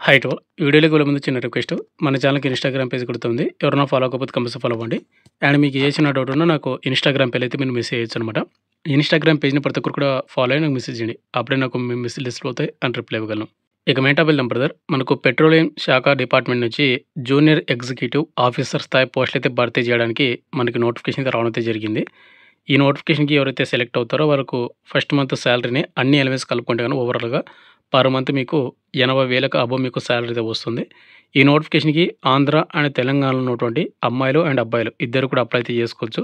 Hi to వీడియోలోకి వెళ్ళే ముందు చిన్న రిక్వెస్ట్. మన ఛానల్‌కి ఇన్‌స్టాగ్రామ్ పేజ్ గుర్తుంది. ఎవరైనా ఫాలో అవ్వకపోతే కంపల్సరీ ఫాలో అవ్వండి. అండ్ మీకు ఏ చిన్న డౌట్ ఉన్నా నాకు ఇన్‌స్టాగ్రామ్ పేజ్‌లో అయితే మీరు మెసేజ్ చేయొచ్చనమాట. ఇన్‌స్టాగ్రామ్ పేజ్‌ని ప్రతి ఒక్కరు కూడా ఫాలో అయ్యి నాకు మెసేజ్ చేయండి. అప్పుడే నాకు మీ మెసేజ్ రిసీవ్ అవుతాయి అండ్ రిప్లై ఇవ్వగలను. ఇక మెయిన్ టాపిక్ వెళ్దాం బ్రదర్. మనకు పెట్రోలియం శాఖ డిపార్ట్మెంట్ నుంచి జూనియర్ ఎగ్జిక్యూటివ్ ఆఫీసర్ స్థాయి పోస్టులు అయితే భర్తీ చేయడానికి మనకి నోటిఫికేషన్ అయితే రావడం అయితే జరిగింది. ఈ నోటిఫికేషన్‌కి ఎవరైతే సెలెక్ట్ అవుతారో వాళ్ళకు ఫస్ట్ మంత్ సాలరీని అన్ని ఎలిమెంట్స్ కలుపుకుంటే గాని ఓవరాల్‌గా పర్ మంత్ మీకు 80,000కి అబోవ్ మీకు సాలరీ అయితే వస్తుంది. ఈ నోటిఫికేషన్‌కి ఆంధ్ర అండ్ తెలంగాణలో ఉన్నటువంటి అమ్మాయిలు అండ్ అబ్బాయిలు ఇద్దరు కూడా అప్లై అయితే చేసుకోవచ్చు.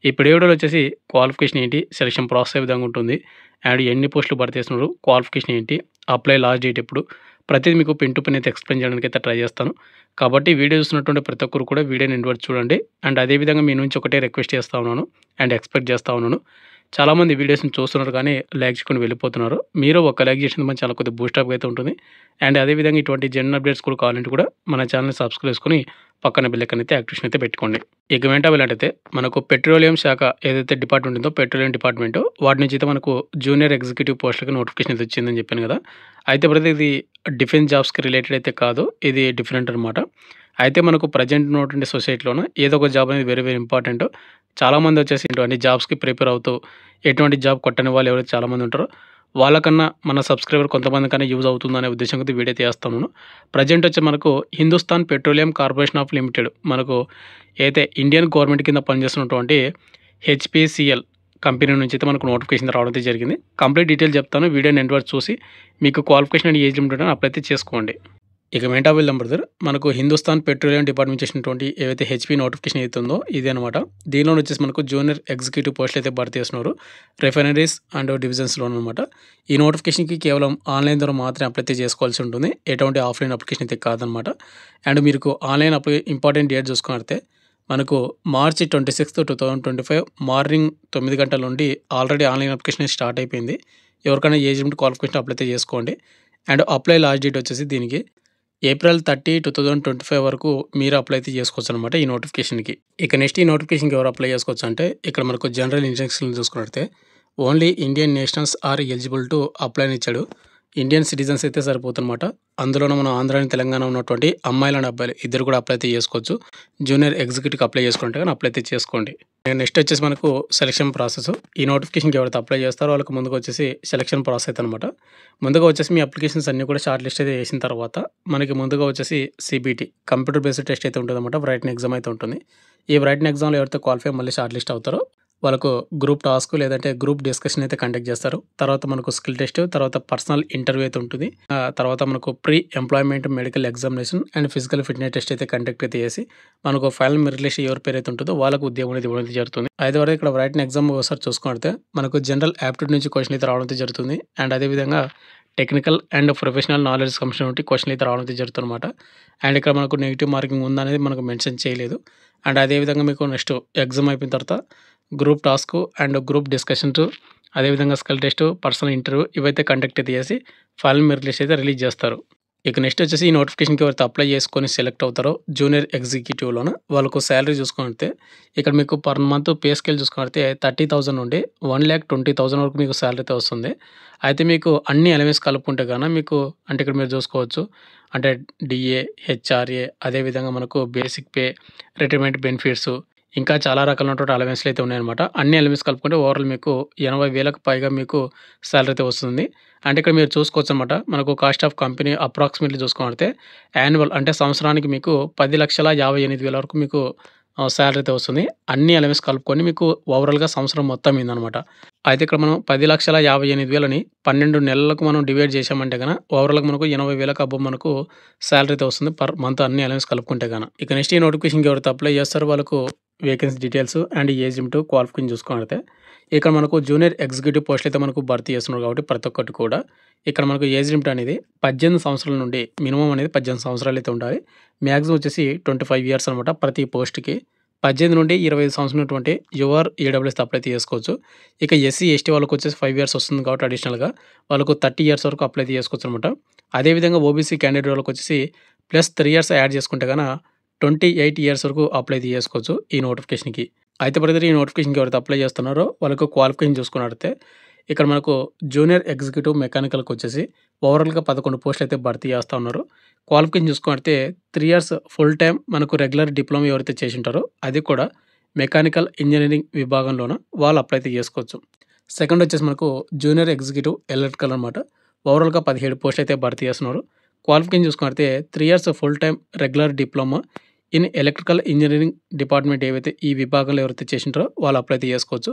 ఈ వీడియోలో వచ్చేసి క్వాలిఫికేషన్ ఏంటి? సెలక్షన్ ప్రాసెస్ ఏ విధంగా ఉంటుంది? అండ్ ఎన్ని పోస్టులు భర్తీ చేస్తున్నారు? క్వాలిఫికేషన్ ఏంటి? అప్లై లాస్ట్ డేట్ ఎప్పుడు? ప్రతిది మీకు పిన్ టు పిన్ అయితే ఎక్స్‌ప్లెయిన్ చేయడానికి అయితే ట్రై చేస్తాను. కాబట్టి వీడియో చూస్తున్నటువంటి ప్రతి ఒక్కరు కూడా వీడియోని ఎండ్ వరకు చూడండి. అండ్ అదే విధంగా మీ నుంచి ఒకటే రిక్వెస్ట్ చేస్తా ఉన్నాను అండ్ ఎక్స్‌పెక్ట్ చేస్తా ఉన్నాను. చాలామంది వీడియోస్‌ని చూస్తున్నారు కానీ లైక్ చేయకుండా వెళ్ళిపోతున్నారు. మీరు ఒక లైక్ చేసింది మన ఛానల్ కొద్దిగా బూస్టప్ అయితే ఉంటుంది. అండ్ అదే విధంగా ఇటువంటి జెన్యూన్ అప్డేట్స్ కూడా కావాలంటే కూడా మన ఛానల్‌ని సబ్స్క్రైబ్ చేసుకొని పక్కన బెల్ ఐకాన్ అయితే యాక్టివేషన్ అయితే పెట్టుకోండి. ఇక వెంట వెళ్ళినట్టయితే మనకు పెట్రోలియం శాఖ ఏదైతే డిపార్ట్మెంట్ ఉందో పెట్రోలియం డిపార్ట్మెంట్ వాటి నుంచి అయితే మనకు జూనియర్ ఎగ్జిక్యూటివ్ పోస్టులకి నోటిఫికేషన్ అయితే వచ్చిందని చెప్పాను కదా! అయితే బ్రదర్ ఇది డిఫెన్స్ జాబ్స్‌కి రిలేటెడ్ అయితే కాదు. ఇది డిఫరెంట్ అనమాట. అయితే మనకు ప్రెజెంట్ ఉన్నటువంటి సొసైటీలోన ఏదో ఒక జాబ్ అనేది వెరీ వెరీ ఇంపార్టెంట్. చాలామంది వచ్చేసి ఇటువంటి జాబ్స్‌కి ప్రిపేర్ అవుతూ ఎటువంటి జాబ్ కొట్టని వాళ్ళు ఎవరైతే చాలామంది ఉంటారో వాళ్ళకన్నా మన సబ్స్క్రైబర్ కొంతమందికన్నా యూజ్ అవుతుందనే ఉద్దేశంతో ఈ వీడియో చేస్తున్నాను. ప్రెజెంట్ వచ్చి మనకు Hindustan petroleum corporation of limited మనకు ఏదైతే ఇండియన్ గవర్నమెంట్ కింద పనిచేస్తున్నటువంటి హెచ్‌పిసిఎల్ కంపెనీ నుంచి అయితే మనకు నోటిఫికేషన్ రావడం అయితే జరిగింది. కంప్లీట్ డీటెయిల్ చెప్తాను. వీడియోని ఎండ్ వరకు చూసి మీకు క్వాలిఫికేషన్ అండ్ ఏజ్ లిమిట్ ఉంటే అప్లై అయితే చేసుకోండి. ఇక మెయిన్ టాపిక్ వెళ్దాం బ్రదర్. మనకు హిందుస్థాన్ పెట్రోలియం డిపార్ట్మెంట్ చేసినటువంటి ఏవైతే హెచ్‌పి నోటిఫికేషన్ అయితే ఉందో ఇదే అనమాట. దీనిలో వచ్చేసి మనకు జూనియర్ ఎగ్జిక్యూటివ్ పోస్టులు అయితే భర్తీ చేస్తున్నారు. రిఫైనరీస్ అండ్ డివిజన్స్‌లో అనమాట. ఈ నోటిఫికేషన్‌కి కేవలం ఆన్‌లైన్ ద్వారా మాత్రమే అప్లై అయితే చేసుకోవాల్సి ఉంటుంది. ఎటువంటి ఆఫ్‌లైన్ అప్లికేషన్ అయితే కాదనమాట. అండ్ మీకు ఆన్‌లైన్ ఇంపార్టెంట్ డేట్ చూసుకున్నట్లయితే మనకు మార్చి 26, 2025 మార్నింగ్ 9 గంటల నుండి ఆల్రెడీ ఆన్‌లైన్ అప్లికేషన్ స్టార్ట్ అయిపోయింది. ఎవరికైనా ఏజ్ లిమిట్ క్వాలిఫికేషన్ అప్లై అయితే చేసుకోండి. అండ్ అప్లై లాస్ట్ డేట్ వచ్చేసి దీనికి ఏప్రిల్ 30, 2025 వరకు మీరు అప్లై అయితే చేసుకోవచ్చు అనమాట ఈ నోటిఫికేషన్‌కి. ఇక నెక్స్ట్ ఈ నోటిఫికేషన్‌కి ఎవరు అప్లై చేసుకోవచ్చు అంటే ఇక్కడ మనకు జనరల్ ఇన్‌స్ట్రక్షన్‌లు చూసుకున్నట్లయితే only Indian nationals are eligible to apply అని ఇచ్చాడు. ఇండియన్ సిటిజన్స్ అయితే సరిపోతుందన్నమాట. అందులోనూ మన ఆంధ్ర అండ్ తెలంగాణ ఉన్నటువంటి అమ్మాయిలు అండ్ అబ్బాయిలు ఇద్దరు కూడా అప్లై అయితే చేసుకోవచ్చు. జూనియర్ ఎగ్జిక్యూటివ్‌కి అప్లై చేసుకుంటే గాని అప్లై అయితే చేసుకోండి. నెక్స్ట్ వచ్చేసి మనకు సెలక్షన్ ప్రాసెస్. ఈ నోటిఫికేషన్‌కి ఎవరైతే అప్లై చేస్తారో వాళ్ళకి ముందుగా వచ్చేసి సెలక్షన్ ప్రాసెస్ అయితే అనమాట. ముందుగా వచ్చేసి మీ అప్లికేషన్స్ అన్నీ కూడా షార్ట్ లిస్ట్ అయితే చేసిన తర్వాత మనకి ముందుగా వచ్చేసి సీబీటీ కంప్యూటర్ బేస్డ్ టెస్ట్ అయితే ఉంటుందన్నమాట. రైటింగ్ ఎగ్జామ్ అయితే ఉంటుంది. ఈ రైటింగ్ ఎగ్జామ్‌లో ఎవరైతే క్వాలిఫై మళ్ళీ షార్ట్ లిస్ట్ అవుతారో వాళ్ళకు గ్రూప్ టాస్క్ లేదంటే గ్రూప్ డిస్కషన్ అయితే కండక్ట్ చేస్తారు. తర్వాత మనకు స్కిల్ టెస్ట్, తర్వాత పర్సనల్ ఇంటర్వ్యూ అయితే ఉంటుంది. తర్వాత మనకు pre employment medical examination and physical fitness test అయితే కండక్ట్ అయితే చేసి మనకు ఫైనల్ మెరిట్ లిస్ట్ ఎవరి పేరైతే ఉంటుందో వాళ్ళకు ఉద్యోగం అనేది ఇవ్వడం అయితే జరుగుతుంది. అయితే వరకు ఇక్కడ రైటింగ్ ఎగ్జామ్ ఒకసారి చూసుకుంటే మనకు జనరల్ యాప్టిట్యూడ్ నుంచి క్వశ్చన్ అయితే రావడం అయితే జరుగుతుంది. అండ్ అదేవిధంగా టెక్నికల్ అండ్ ప్రొఫెషనల్ నాలెడ్జ్ సంబంధించిన క్వశ్చన్లు అయితే రావడం అయితే జరుగుతుందన్నమాట. అండ్ ఇక్కడ మనకు నెగెటివ్ మార్కింగ్ ఉందనేది మనకు మెన్షన్ చేయలేదు. అండ్ అదేవిధంగా మీకు నెక్స్ట్ ఎగ్జామ్ అయిపోయిన తర్వాత group task and group discussions అదేవిధంగా స్కిల్ టెస్ట్, పర్సనల్ ఇంటర్వ్యూ ఇవైతే కండక్ట్ అయితే చేసి ఫైనల్ మెరిట్ లిస్ట్ అయితే రిలీజ్ చేస్తారు. ఇక నెక్స్ట్ వచ్చేసి ఈ నోటిఫికేషన్‌కి ఎవరైతే అప్లై చేసుకొని సెలెక్ట్ అవుతారో జూనియర్ ఎగ్జిక్యూటివ్‌లోన వాళ్ళకు సాలరీ చూసుకుంటే ఇక్కడ మీకు పర్ మంత్ పే స్కేల్ చూసుకుంటే 30,000 నుండి 1,20,000 వరకు మీకు సాలరీ అయితే వస్తుంది. అయితే మీకు అన్ని అలవెన్స్ కలుపుకుంటే గాన మీకు అంటే ఇక్కడ మీరు చూసుకోవచ్చు. అంటే డీఏ, హెచ్ఆర్ఏ అదేవిధంగా మనకు బేసిక్ పే, రిటైర్మెంట్ బెనిఫిట్స్ ఇంకా చాలా రకాలైనటువంటి అలవెన్స్‌లు అయితే ఉన్నాయన్నమాట. అన్ని అలవెన్స్ కలుపుకుంటే ఓవరాల్ మీకు 80,000కి పైగా మీకు సాలరీ అయితే వస్తుంది. అంటే ఇక్కడ మీరు చూసుకోవచ్చనమాట. మనకు కాస్ట్ ఆఫ్ కంపెనీ అప్రాక్సిమేట్‌లీ చూసుకున్నట్లయితే యాన్యువల్ అంటే సంవత్సరానికి మీకు 10,58,000 వరకు మీకు సాలరీ అయితే వస్తుంది. అన్ని అలవెన్స్ కలుపుకొని మీకు ఓవరాల్‌గా సంవత్సరం మొత్తం అయిందనమాట. అయితే ఇక్కడ మనం 10,58,000ని 12 నెలలకు మనం డివైడ్ చేశామంటే గన ఓవరాల్‌గా మనకు 80,000కి అబోవ్ మనకు సాలరీ అయితే వస్తుంది పర్ మంత్ అన్ని అలవెన్స్ కలుపుకుంటే గాన. ఇక నెక్స్ట్ ఈ నోటిఫికేషన్‌కి ఎవరైతే అప్లై చేస్తారో వాళ్ళకు vacancy details and age limit qualification చూసుకున్నట్లయితే ఇక్కడ మనకు జూనియర్ ఎగ్జిక్యూటివ్ పోస్టులు అయితే మనకు భర్తీ చేస్తున్నారు కాబట్టి ప్రతి ఒక్కటి కూడా ఇక్కడ మనకు ఏజ్ లిమిట్ అనేది 18 సంవత్సరాల నుండి మినిమమ్ అనేది 18 సంవత్సరాలు అయితే ఉండాలి. మాక్సిమం వచ్చేసి 25 ఇయర్స్ అనమాట ప్రతి పోస్ట్‌కి. 18 నుండి 25 సంవత్సరాలు ఉన్నటువంటి యువర్ ఈడబ్ల్యూఎస్ అప్లై అయితే చేసుకోవచ్చు. ఇక ఎస్సీ, ఎస్టీ వాళ్ళకి వచ్చేసి 5 ఇయర్స్ వస్తుంది కాబట్టి అడిషనల్‌గా వాళ్ళకు 30 ఇయర్స్ వరకు అప్లై అయితే చేసుకోవచ్చు అనమాట. అదేవిధంగా ఓబీసీ క్యాండిడేట్ వాళ్ళకి వచ్చేసి ప్లస్ 3 ఇయర్స్ యాడ్ చేసుకుంటే గన 28 ఇయర్స్ వరకు అప్లై అయితే చేసుకోవచ్చు ఈ నోటిఫికేషన్‌కి. అయితే బ్రదర్ ఈ నోటిఫికేషన్‌కి ఎవరైతే అప్లై చేస్తున్నారో వాళ్ళకు క్వాలిఫికేషన్ చూసుకున్నట్లయితే ఇక్కడ మనకు జూనియర్ ఎగ్జిక్యూటివ్ మెకానికల్‌కొచ్చేసి ఓవరాల్‌గా 11 పోస్టులయితే భర్తీ చేస్తా ఉన్నారు. క్వాలిఫికేషన్ చూసుకుంటే 3 ఇయర్స్ ఫుల్ టైమ్ మనకు రెగ్యులర్ డిప్లొమా ఎవరైతే చేసుంటారో అది కూడా మెకానికల్ ఇంజినీరింగ్ విభాగంలోన వాళ్ళు అప్లై అయితే చేసుకోవచ్చు. సెకండ్ వచ్చేసి మనకు జూనియర్ ఎగ్జిక్యూటివ్ ఎలక్ట్రికల్ అనమాట. ఓవరాల్‌గా 17 పోస్టులయితే భర్తీ చేస్తున్నారు. క్వాలిఫికేషన్ చూసుకుంటే 3 years full time regular diploma in electrical engineering department ఏవైతే ఈ విభాగంలో ఎవరైతే చేసింటారో వాళ్ళు అప్లై అయితే చేసుకోవచ్చు.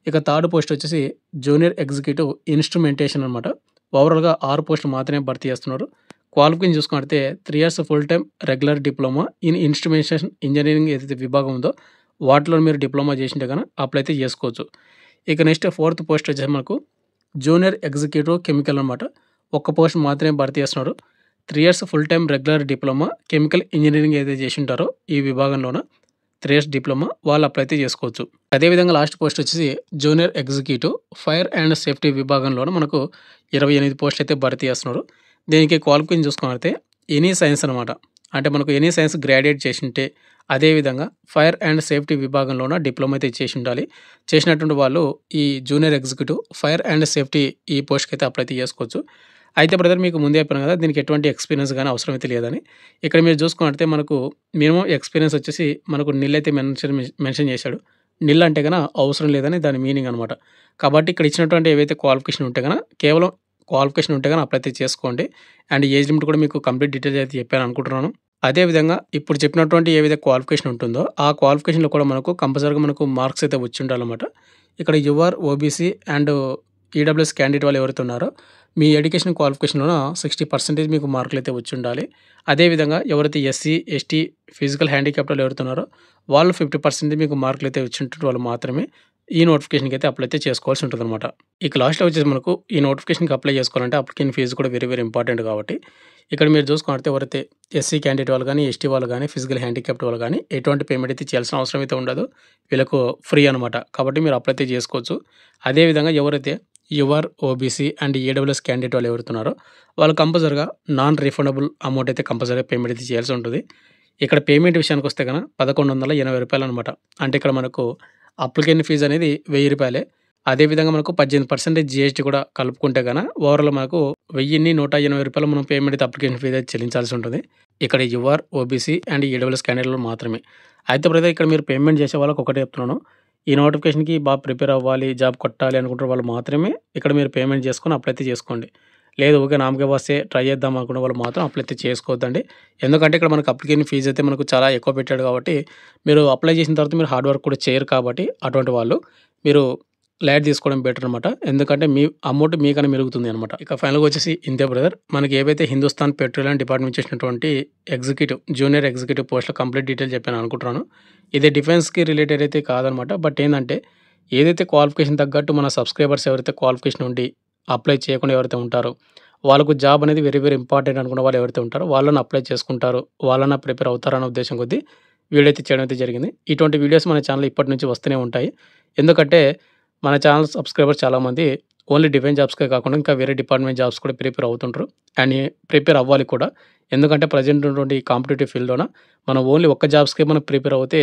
ఇక థర్డ్ పోస్ట్ వచ్చేసి జూనియర్ ఎగ్జిక్యూటివ్ ఇన్‌స్ట్రుమెంటేషన్ అనమాట. ఓవరాల్‌గా 6 పోస్టులు మాత్రమే భర్తీ చేస్తున్నారు. క్వాలిఫికేషన్ చూసుకుంటే 3 years full time regular diploma in instrumentation engineering ఏదైతే విభాగం ఉందో వాటిలో మీరు డిప్లొమా చేసింటే గనక అప్లై అయితే చేసుకోవచ్చు. ఇక నెక్స్ట్ ఫోర్త్ పోస్ట్ వచ్చేసి మనకు జూనియర్ ఎగ్జిక్యూటివ్ కెమికల్ అనమాట. ఒక్క పోస్ట్ మాత్రమే భర్తీ చేస్తున్నారు. 3 years full time regular diploma chemical engineering ఏదైతే చేసుంటారో ఈ విభాగంలోన 3 ఇయర్స్ డిప్లొమా వాళ్ళు అప్లై అయితే చేసుకోవచ్చు. అదేవిధంగా లాస్ట్ పోస్ట్ వచ్చేసి junior executive fire and safety విభాగంలోన మనకు 28 పోస్టులు అయితే భర్తీ చేస్తున్నారు. దీనికి క్వాలిఫికేషన్ చూసుకున్నట్లయితే ఎనీ సైన్స్ అనమాట. అంటే మనకు ఎనీ సైన్స్ గ్రాడ్యుయేట్ చేసుంటే అదేవిధంగా ఫైర్ అండ్ సేఫ్టీ విభాగంలోన డిప్లొమా అయితే చేసి ఉండాలి. చేసినటువంటి వాళ్ళు ఈ junior executive fire and safety ఈ పోస్ట్‌కి అయితే అప్లై అయితే చేసుకోవచ్చు. అయితే బ్రదర్ మీకు ముందే చెప్పాను కదా! దీనికి ఎటువంటి ఎక్స్‌పీరియన్స్ గాని అవసరం అయితే లేదని. ఇక్కడ మీరు చూసుకున్నట్లయితే మనకు మినిమమ్ ఎక్స్‌పీరియన్స్ వచ్చేసి మనకు నిల్ అయితే మెన్షన్ చేశాడు. నిల్ అంటే గన అవసరం లేదని దాని మీనింగ్ అనమాట. కాబట్టి ఇక్కడ ఇచ్చినటువంటి ఏవైతే క్వాలిఫికేషన్ ఉంటే గన కేవలం క్వాలిఫికేషన్ ఉంటే గన అప్లై అయితే చేసుకోండి. అండ్ ఏజ్ లిమిట్ కూడా మీకు కంప్లీట్ డీటెయిల్స్ అయితే చెప్పాను అనుకుంటున్నాను. అదేవిధంగా ఇప్పుడు చెప్పినటువంటి ఏవైతే క్వాలిఫికేషన్ ఉంటుందో ఆ క్వాలిఫికేషన్‌లో కూడా మనకు కంపల్సరీగా మనకు మార్క్స్ అయితే వచ్చి ఉండాలన్నమాట. ఇక్కడ UR, OBC and EWS candidate వాళ్ళు ఎవరైతే ఉన్నారో మీ ఎడ్యుకేషన్ క్వాలిఫికేషన్‌లోన 60% మీకు మార్కులైతే వచ్చుండాలి. అదేవిధంగా ఎవరైతే ఎస్సీ, ఎస్టీ, ఫిజికల్ హ్యాండిక్యాప్డ్ వాళ్ళు ఎవరైతే ఉన్నారో వాళ్ళు 50% మీకు మార్కులైతే వచ్చుంటే వాళ్ళు మాత్రమే ఈ నోటిఫికేషన్‌కి అయితే అప్లై అయితే చేసుకోవాల్సి ఉంటుందన్నమాట. ఇక లాస్ట్‌లో వచ్చేసి మనకు ఈ నోటిఫికేషన్‌కి అప్లై చేసుకోవాలంటే అప్లికేషన్ ఫీజు కూడా వెరీ వెరీ ఇంపార్టెంట్ కాబట్టి ఇక్కడ మీరు చూసుకున్నట్లయితే ఎవరైతే ఎస్సీ క్యాండిడేట్ వాళ్ళు గానీ, ఎస్టీ వాళ్ళు గానీ, ఫిజికల్ హ్యాండిక్యాప్డ్ వాళ్ళు గానీ ఎటువంటి పేమెంట్ అయితే చేయాల్సిన అవసరం అయితే ఉండదు. వీళ్ళకు ఫ్రీ అనమాట. కాబట్టి మీరు అప్లై అయితే చేసుకోవచ్చు. అదేవిధంగా ఎవరైతే UR, OBC and EWS candidate వాళ్ళు ఎవరైతే ఉన్నారో వాళ్ళు కంపల్సరీగా నాన్ రిఫండబుల్ అమౌంట్ అయితే కంపల్సరీగా పేమెంట్ అయితే చేయాల్సి ఉంటుంది. ఇక్కడ పేమెంట్ విషయానికి వస్తే గన రూ. 1180 అనమాట. అంటే ఇక్కడ మనకు అప్లికేషన్ ఫీజు అనేది రూ. 1000. అదేవిధంగా మనకు 18% జీఎస్టీ కూడా కలుపుకుంటే గన ఓవరాల్ మనకు రూ. 1180 మనం పేమెంట్ అయితే అప్లికేషన్ ఫీజు అయితే చెల్లించాల్సి ఉంటుంది. ఇక్కడ యూఆర్, ఓబీసీ అండ్ ఈడబ్ల్యూఎస్ క్యాండిడేట్‌లు మాత్రమే. అయితే బ్రదర్ ఇక్కడ మీరు పేమెంట్ చేసే వాళ్ళకి ఒకటే చెప్తున్నాను. ఈ నోటిఫికేషన్‌కి బాగా ప్రిపేర్ అవ్వాలి, జాబ్ కొట్టాలి అనుకుంటున్న వాళ్ళు మాత్రమే ఇక్కడ మీరు పేమెంట్ చేసుకొని అప్లై అయితే చేసుకోండి. లేదు ఊకే నామకే వస్తే ట్రై చేద్దాం అనుకునే వాళ్ళు మాత్రం అప్లై అయితే చేసుకోవద్దండి. ఎందుకంటే ఇక్కడ మనకు అప్లికేషన్ ఫీజు అయితే మనకు చాలా ఎక్కువ పెట్టాడు కాబట్టి మీరు అప్లై చేసిన తర్వాత మీరు హార్డ్ వర్క్ కూడా చేయరు కాబట్టి అటువంటి వాళ్ళు మీరు లైట్ తీసుకోవడం బెటర్ అనమాట. ఎందుకంటే మీ అమౌంట్ మీకన్నా మెరుగుతుంది అనమాట. ఇక ఫైనల్‌గా వచ్చేసి ఇంతే బ్రదర్. మనకి ఏవైతే హిందుస్థాన్ పెట్రోలియం డిపార్ట్మెంట్ చేసినటువంటి జూనియర్ ఎగ్జిక్యూటివ్ పోస్ట్‌ల కంప్లీట్ డీటెయిల్ చెప్పాను అనుకుంటున్నాను. ఇది డిఫెన్స్‌కి రిలేటెడ్ అయితే కాదనమాట. బట్ ఏందంటే ఏదైతే క్వాలిఫికేషన్ తగ్గట్టు మన సబ్స్క్రైబర్స్ ఎవరైతే క్వాలిఫికేషన్ ఉండి అప్లై చేయకుండా ఎవరైతే ఉంటారో వాళ్ళకు జాబ్ అనేది వెరీ వెరీ ఇంపార్టెంట్ అనుకున్న వాళ్ళు ఎవరైతే ఉంటారో వాళ్ళని అప్లై చేసుకుంటారు. వాళ్ళన్నా ప్రిపేర్ అవుతారన్న ఉద్దేశం కొద్దీ వీడియో అయితే చేయడం అయితే జరిగింది. ఇటువంటి వీడియోస్ మన ఛానల్ ఇప్పటి నుంచి వస్తూనే ఉంటాయి. ఎందుకంటే మన ఛానల్ సబ్స్క్రైబర్స్ చాలామంది ఓన్లీ డిఫెన్స్ జాబ్స్‌కే కాకుండా ఇంకా వేరే డిపార్ట్మెంట్ జాబ్స్ కూడా ప్రిపేర్ అవుతుంటారు. అండ్ ప్రిపేర్ అవ్వాలి కూడా. ఎందుకంటే ప్రెజెంట్ ఉన్నటువంటి ఈ కాంపిటీటివ్ ఫీల్డ్‌లోన మనం ఓన్లీ ఒక్క జాబ్స్‌కే మనం ప్రిపేర్ అవుతే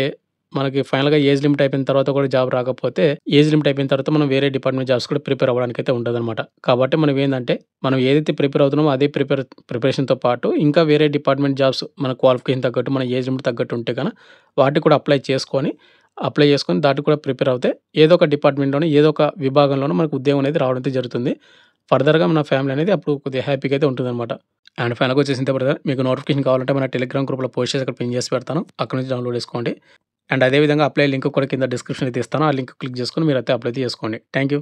మనకి ఫైనల్‌గా ఏజ్ లిమిట్ అయిపోయిన తర్వాత కూడా జాబ్ రాకపోతే ఏజ్ లిమిట్ అయిపోయిన తర్వాత మనం వేరే డిపార్ట్మెంట్ జాబ్స్ కూడా ప్రిపేర్ అవ్వడానికైతే ఉండదనమాట. కాబట్టి మనం ఏందంటే మనం ఏదైతే ప్రిపేర్ అవుతున్నామో అదే ప్రిపరేషన్‌తో పాటు ఇంకా వేరే డిపార్ట్మెంట్ జాబ్స్ మన క్వాలిఫికేషన్ తగ్గట్టు మన ఏజ్ లిమిట్ తగ్గట్టు ఉంటే గన వాటికి కూడా అప్లై చేసుకొని దాటికి కూడా ప్రిపేర్ అవుతే ఏదో ఒక డిపార్ట్మెంట్‌లోనే ఏదో ఒక విభాగంలోనో మనకు ఉద్యోగం అనేది రావడం అయితే జరుగుతుంది. ఫర్దర్‌గా మన ఫ్యామిలీ అనేది అప్పుడు కొద్దిగా హ్యాపీగా అయితే ఉంటుందనమాట. అండ్ ఫైనల్‌గా వచ్చేసి ఇంతే బ్రదర్. మీకు నోటిఫికేషన్ కావాలంటే మన టెలిగ్రామ్ గ్రూప్‌లో పోస్ట్ చేసి అక్కడ పిన్ చేసి పెడతాను. అక్కడ నుంచి డౌన్లోడ్ చేసుకోండి. అండ్ అదేవిధంగా అప్లై లింక్ కూడా కింద డిస్క్రిప్షన్ అయితే ఇస్తాను. ఆ లింక్ క్లిక్ చేసుకొని మీరైతే అప్లై అయితే చేసుకోండి. Thank you.